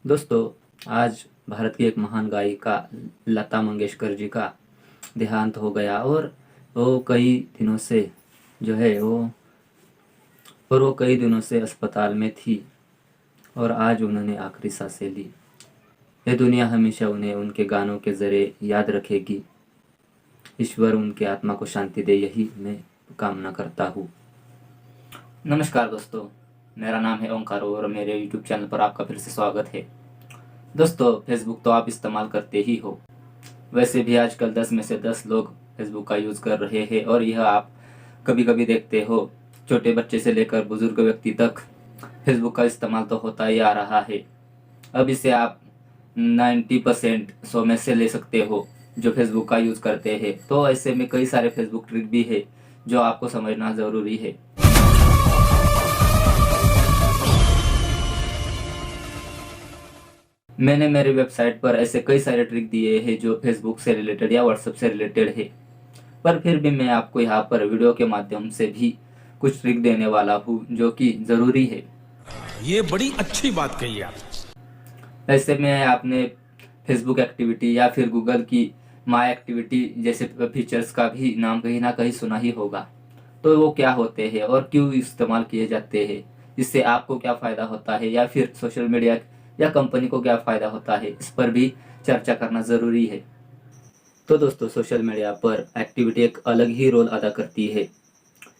दोस्तों, आज भारत की एक महान गायिका लता मंगेशकर जी का देहांत हो गया और वो कई दिनों से जो है वो कई दिनों से अस्पताल में थी और आज उन्होंने आखिरी सांसें ली। यह दुनिया हमेशा उन्हें उनके गानों के ज़रिए याद रखेगी। ईश्वर उनकी आत्मा को शांति दे, यही मैं कामना करता हूँ। नमस्कार दोस्तों, मेरा नाम है ओंकार और मेरे यूट्यूब चैनल पर आपका फिर से स्वागत है। दोस्तों, फेसबुक तो आप इस्तेमाल करते ही हो। वैसे भी आजकल 10 में से 10 लोग फेसबुक का यूज़ कर रहे हैं और यह आप कभी कभी देखते हो, छोटे बच्चे से लेकर बुजुर्ग व्यक्ति तक फेसबुक का इस्तेमाल तो होता ही आ रहा है। अब इसे आप 90% 100 में से ले सकते हो जो फेसबुक का यूज़ करते हैं। तो ऐसे में कई सारे फेसबुक ट्रिक भी है जो आपको समझना ज़रूरी है। मैंने मेरी वेबसाइट पर ऐसे कई सारे ट्रिक दिए हैं जो फेसबुक से रिलेटेड या व्हाट्सएप से रिलेटेड है, पर फिर भी मैं आपको यहाँ पर वीडियो के माध्यम से भी कुछ ट्रिक देने वाला हूँ जो कि ज़रूरी है। ये बड़ी अच्छी बात कही आप। ऐसे में आपने फेसबुक एक्टिविटी या फिर गूगल की माई एक्टिविटी जैसे फीचर्स का भी नाम कहीं ना कहीं सुना ही होगा। तो वो क्या होते हैं और क्यों इस्तेमाल किए जाते हैं, इससे आपको क्या फ़ायदा होता है या फिर सोशल मीडिया या कंपनी को क्या फ़ायदा होता है, इस पर भी चर्चा करना ज़रूरी है। तो दोस्तों, सोशल मीडिया पर एक्टिविटी एक अलग ही रोल अदा करती है।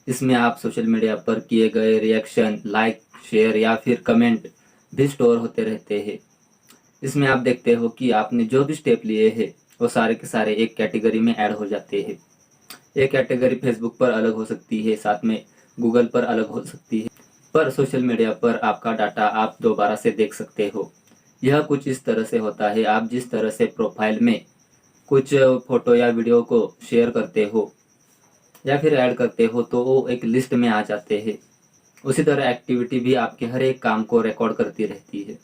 इसमें आप सोशल मीडिया पर किए गए रिएक्शन, लाइक, शेयर या फिर कमेंट भी स्टोर होते रहते हैं। इसमें आप देखते हो कि आपने जो भी स्टेप लिए हैं वो सारे के सारे एक कैटेगरी में ऐड हो जाते हैं। ये कैटेगरी फेसबुक पर अलग हो सकती है, साथ में गूगल पर अलग हो सकती है, पर सोशल मीडिया पर आपका डाटा आप दोबारा से देख सकते हो। यह कुछ इस तरह से होता है, आप जिस तरह से प्रोफाइल में कुछ फोटो या वीडियो को शेयर करते हो या फिर ऐड करते हो तो वो एक लिस्ट में आ जाते हैं। उसी तरह एक्टिविटी भी आपके हर एक काम को रिकॉर्ड करती रहती है।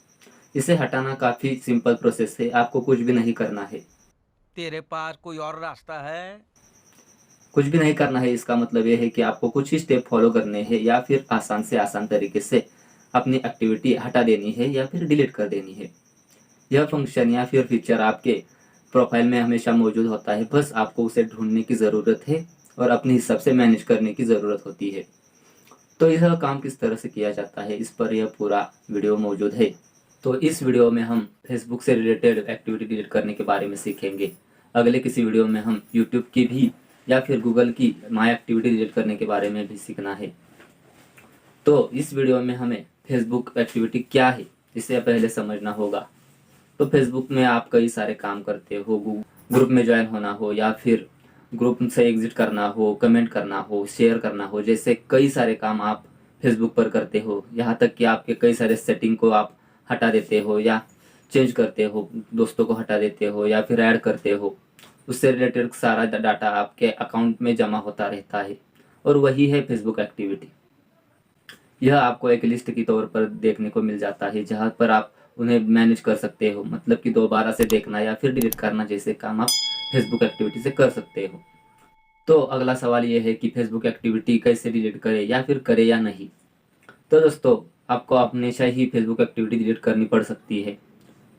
इसे हटाना काफ़ी सिंपल प्रोसेस है, आपको कुछ भी नहीं करना है। तेरे पास कोई और रास्ता है? कुछ भी नहीं करना है, इसका मतलब ये है कि आपको कुछ ही स्टेप फॉलो करने हैं या फिर आसान से आसान तरीके से अपनी एक्टिविटी हटा देनी है या फिर डिलीट कर देनी है। यह फंक्शन या फिर फीचर आपके प्रोफाइल में हमेशा मौजूद होता है, बस आपको उसे ढूंढने की ज़रूरत है और अपने हिसाब से मैनेज करने की ज़रूरत होती है। तो यह काम किस तरह से किया जाता है, इस पर यह पूरा वीडियो मौजूद है। तो इस वीडियो में हम फेसबुक से रिलेटेड एक्टिविटी डिलीट करने के बारे में सीखेंगे। अगले किसी वीडियो में हम यूट्यूब की भी या फिर गूगल की माई एक्टिविटी डिलीट करने के बारे में भी सीखना है। तो इस वीडियो में हमें फेसबुक एक्टिविटी क्या है इसे पहले समझना होगा। तो फेसबुक में आप कई सारे काम करते हो, ग्रुप में ज्वाइन होना हो या फिर ग्रुप से एग्जिट करना हो, कमेंट करना हो, शेयर करना हो, जैसे कई सारे काम आप फेसबुक पर करते हो। यहाँ तक कि आपके कई सारे सेटिंग को आप हटा देते हो या चेंज करते हो, दोस्तों को हटा देते हो या फिर ऐड करते हो। उससे रिलेटेड सारा डाटा आपके अकाउंट में जमा होता रहता है और वही है फेसबुक एक्टिविटी। यह आपको एक लिस्ट के तौर पर देखने को मिल जाता है जहाँ पर आप उन्हें मैनेज कर सकते हो, मतलब कि दोबारा से देखना या फिर डिलीट करना जैसे काम आप फेसबुक एक्टिविटी से कर सकते हो। तो अगला सवाल ये है कि फेसबुक एक्टिविटी कैसे डिलीट करें या फिर करें या नहीं। तो दोस्तों, आपको हमेशा ही फेसबुक एक्टिविटी डिलीट करनी पड़ सकती है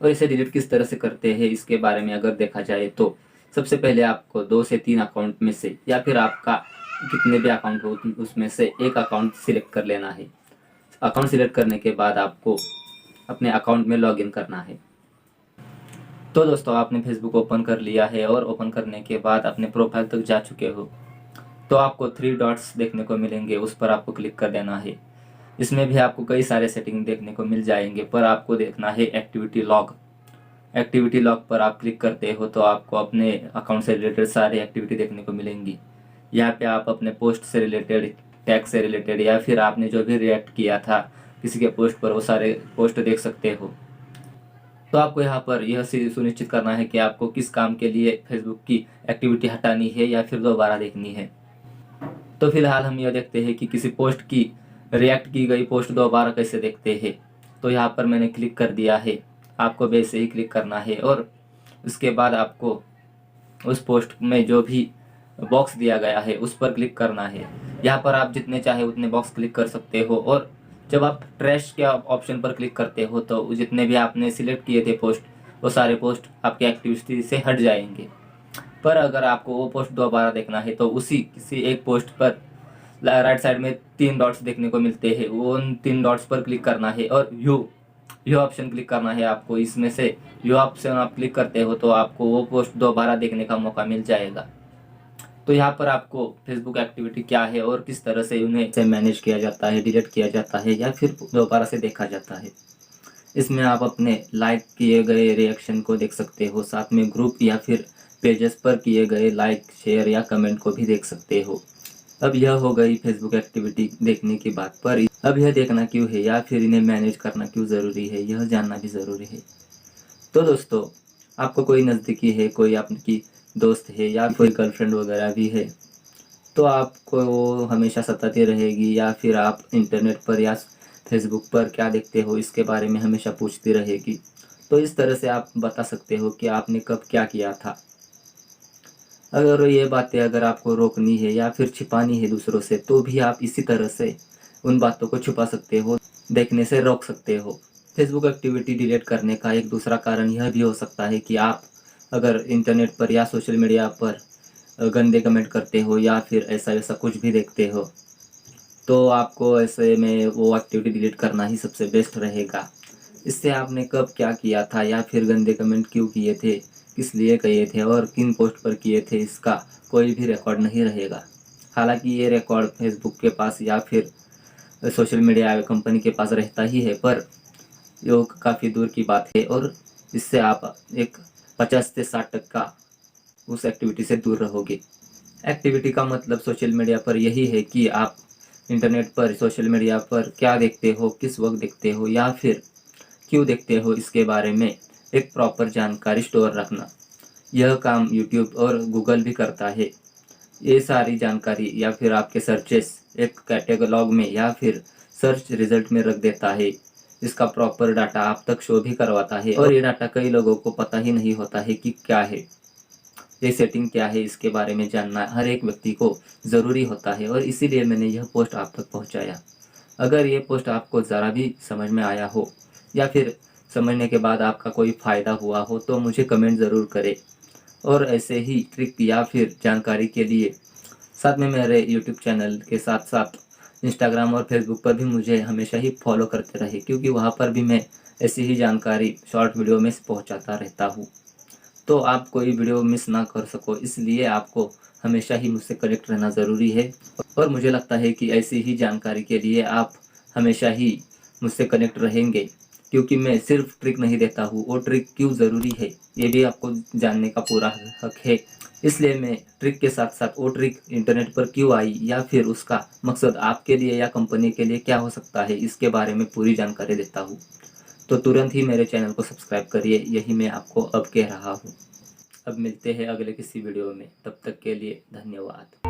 और इसे डिलीट किस तरह से करते हैं इसके बारे में अगर देखा जाए तो सबसे पहले आपको 2 से 3 अकाउंट में से या फिर आपका कितने भी अकाउंट हो उसमें से एक अकाउंट सिलेक्ट कर लेना है। अकाउंट सिलेक्ट करने के बाद आपको अपने अकाउंट में लॉगिन करना है। तो दोस्तों, आपने फेसबुक ओपन कर लिया है और ओपन करने के बाद अपने प्रोफाइल तक जा चुके हो तो आपको 3 डॉट्स देखने को मिलेंगे, उस पर आपको क्लिक कर देना है। इसमें भी आपको कई सारे सेटिंग देखने को मिल जाएंगे, पर आपको देखना है एक्टिविटी लॉग। एक्टिविटी लॉग पर आप क्लिक करते हो तो आपको अपने अकाउंट से रिलेटेड सारी एक्टिविटी देखने को मिलेंगी। यहाँ पे आप अपने पोस्ट से रिलेटेड, टैग से रिलेटेड या फिर आपने जो भी रिएक्ट किया था किसी के पोस्ट पर वो सारे पोस्ट देख सकते हो। तो आपको यहाँ पर यह सुनिश्चित करना है कि आपको किस काम के लिए फेसबुक की एक्टिविटी हटानी है या फिर दोबारा देखनी है। तो फिलहाल हम यह देखते हैं कि किसी पोस्ट की रिएक्ट की गई पोस्ट दोबारा कैसे देखते हैं। तो यहाँ पर मैंने क्लिक कर दिया है, आपको वैसे ही क्लिक करना है और उसके बाद आपको उस पोस्ट में जो भी बॉक्स दिया गया है उस पर क्लिक करना है। यहाँ पर आप जितने चाहे उतने बॉक्स क्लिक कर सकते हो और जब आप ट्रैश के ऑप्शन पर क्लिक करते हो तो जितने भी आपने सिलेक्ट किए थे पोस्ट, वो सारे पोस्ट आपके एक्टिविटी से हट जाएंगे। पर अगर आपको वो पोस्ट दोबारा देखना है तो उसी किसी एक पोस्ट पर राइट साइड में 3 डॉट्स देखने को मिलते हैं, वो उन 3 डॉट्स पर क्लिक करना है और यू ऑप्शन क्लिक करना है आपको। इसमें से यू ऑप्शन आप क्लिक करते हो तो आपको वो पोस्ट दोबारा देखने का मौका मिल जाएगा। तो यहाँ पर आपको फेसबुक एक्टिविटी क्या है और किस तरह से उन्हें से मैनेज किया जाता है, डिलीट किया जाता है या फिर दोबारा से देखा जाता है। इसमें आप अपने लाइक किए गए रिएक्शन को देख सकते हो, साथ में ग्रुप या फिर पेजेस पर किए गए लाइक, शेयर या कमेंट को भी देख सकते हो। अब यह हो गई फेसबुक एक्टिविटी देखने की बात, पर अब यह देखना क्यों है या फिर इन्हें मैनेज करना क्यों ज़रूरी है, यह जानना भी ज़रूरी है। तो दोस्तों, आपको कोई नज़दीकी है, कोई आपकी दोस्त है या कोई गर्लफ्रेंड वगैरह भी है, तो आपको वो हमेशा सताती रहेगी या फिर आप इंटरनेट पर या फेसबुक पर क्या देखते हो इसके बारे में हमेशा पूछती रहेगी। तो इस तरह से आप बता सकते हो कि आपने कब क्या किया था। अगर ये बातें अगर आपको रोकनी है या फिर छिपानी है दूसरों से, तो भी आप इसी तरह से उन बातों को छुपा सकते हो, देखने से रोक सकते हो। फेसबुक एक्टिविटी डिलीट करने का एक दूसरा कारण यह भी हो सकता है कि आप अगर इंटरनेट पर या सोशल मीडिया पर गंदे कमेंट करते हो या फिर ऐसा वैसा कुछ भी देखते हो, तो आपको ऐसे में वो एक्टिविटी डिलीट करना ही सबसे बेस्ट रहेगा। इससे आपने कब क्या किया था या फिर गंदे कमेंट क्यों किए थे, किस लिए किए थे और किन पोस्ट पर किए थे, इसका कोई भी रिकॉर्ड नहीं रहेगा। हालांकि ये रिकॉर्ड फेसबुक के पास या फिर सोशल मीडिया कंपनी के पास रहता ही है, पर ये काफ़ी दूर की बात है और इससे आप एक 50 से 60% उस एक्टिविटी से दूर रहोगे। एक्टिविटी का मतलब सोशल मीडिया पर यही है कि आप इंटरनेट पर, सोशल मीडिया पर क्या देखते हो, किस वक्त देखते हो या फिर क्यों देखते हो, इसके बारे में एक प्रॉपर जानकारी स्टोर रखना। यह काम यूट्यूब और गूगल भी करता है। ये सारी जानकारी या फिर आपके सर्चेस एक कैटेगलॉग में या फिर सर्च रिजल्ट में रख देता है। इसका प्रॉपर डाटा आप तक शो भी करवाता है और ये डाटा कई लोगों को पता ही नहीं होता है कि क्या है, ये सेटिंग क्या है, इसके बारे में जानना हर एक व्यक्ति को ज़रूरी होता है और इसीलिए मैंने यह पोस्ट आप तक पहुंचाया। अगर ये पोस्ट आपको ज़रा भी समझ में आया हो या फिर समझने के बाद आपका कोई फ़ायदा हुआ हो तो मुझे कमेंट ज़रूर करें। और ऐसे ही ट्रिक या फिर जानकारी के लिए साथ में मेरे यूट्यूब चैनल के साथ साथ इंस्टाग्राम और फेसबुक पर भी मुझे हमेशा ही फॉलो करते रहे, क्योंकि वहाँ पर भी मैं ऐसी ही जानकारी शॉर्ट वीडियो में पहुँचाता रहता हूँ। तो आप कोई वीडियो मिस ना कर सको, इसलिए आपको हमेशा ही मुझसे कनेक्ट रहना ज़रूरी है। और मुझे लगता है कि ऐसी ही जानकारी के लिए आप हमेशा ही मुझसे कनेक्ट रहेंगे, क्योंकि मैं सिर्फ ट्रिक नहीं देता हूँ, वो ट्रिक क्यों ज़रूरी है ये भी आपको जानने का पूरा हक है। इसलिए मैं ट्रिक के साथ साथ वो ट्रिक इंटरनेट पर क्यों आई या फिर उसका मकसद आपके लिए या कंपनी के लिए क्या हो सकता है, इसके बारे में पूरी जानकारी देता हूँ। तो तुरंत ही मेरे चैनल को सब्सक्राइब करिए, यही मैं आपको अब कह रहा हूँ। अब मिलते हैं अगले किसी वीडियो में, तब तक के लिए धन्यवाद।